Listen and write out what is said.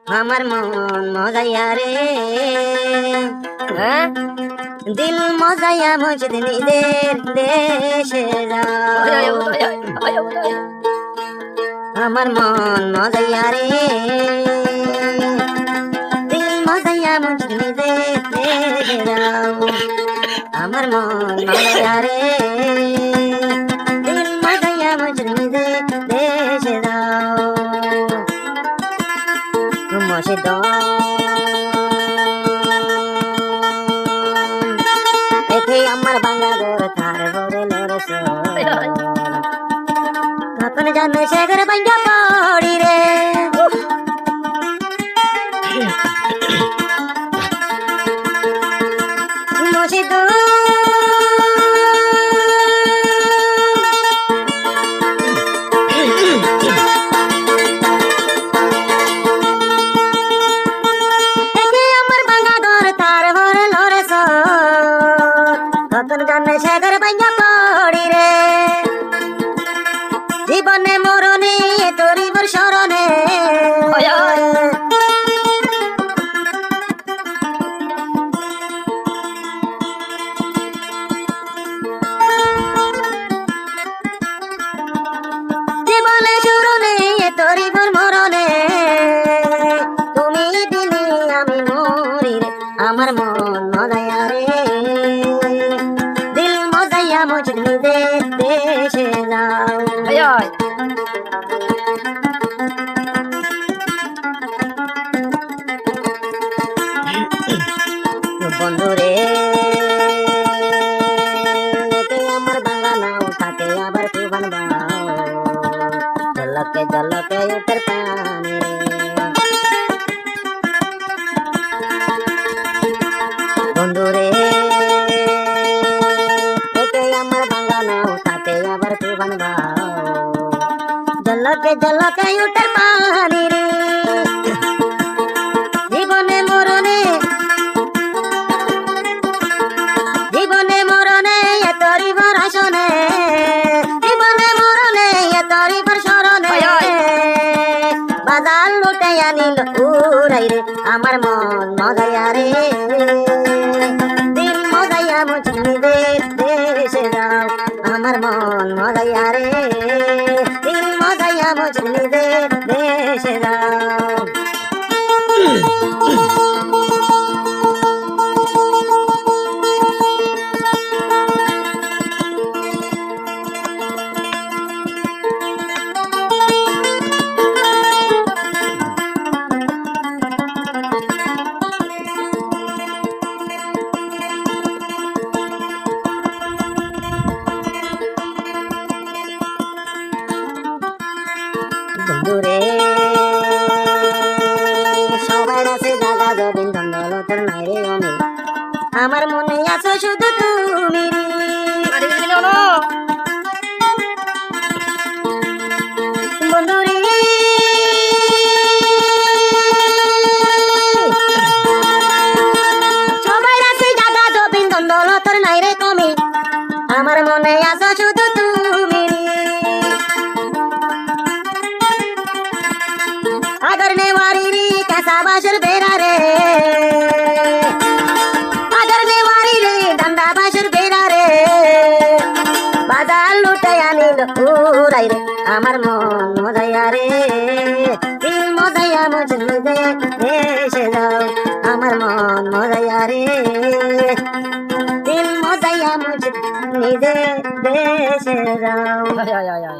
আমার মন মজাইয়া রে দিল মজাইয়া মসজিদ নিজের দেশে যাও আমার মন মজাইয়া রে দিল মজাইয়া মসজিদ নিজের দেশে যাও আমার মন মজাইয়া রে দিল মজাইয়া মসজিদ নিজের দেশে যাও মসজিদ দেখে আমার বাংলা ঘর তার ঘরে লড়ছ আপন জানে সে ঘরে ভাঙ্গা পড়ি রে মসজিদ জানে সে ঘর ভাঙ্গা পড়ি রে জীবনে মরণে তোরিবর শরণে জীবনে শুরণে তোরিবর মরণে তুমি দিনে আমি মরি রে আমার মন মজাইয়া রে মসজিদ নিজের দেশে যাও বন্ধুরে আমার বাংলা নাও তাতে আবার তুফান বাও জলকে জলকে উঠের পানি বন্ধুরে আমার বাংলা নাও তাতে আবার তুফান বাও জলকে জলকে উঠের পানি রে জীবনে মরণে তোরিবর আসনে জীবনে মরণে তোরিবর শরণে বাজার লুটে আনিল উড়াই রে আমার মন মজাইয়া রে দিল মজাইয়া মসজিদ নিজের দেশে যাও আমার মন মজাইয়া রে দিল মজাইয়া মসজিদ নিজের দেশে যাও বন্ধুরে সবার আছে জাগা গোবিন্দন দৌলতের নাই রে আমি আমার মনে আছো শুধু তুমি বন্ধুরে সবার আছে জাগা গোবিন্দন দৌলতের নাই রে তুমি আমার মনে আছো শুধু তুমি अगर ने वारी री कैसा बाशर बेरा रे अगर ने वारी रे डंडा बाशर बेरा रे बाजार लुटे आनिल उड़ाई रे আমার মন মজাইয়া রে দিল মজাইয়া মসজিদ নিজের দেশে যাও আমার মন মজাইয়া রে দিল মজাইয়া মসজিদ নিজের দেশে যাও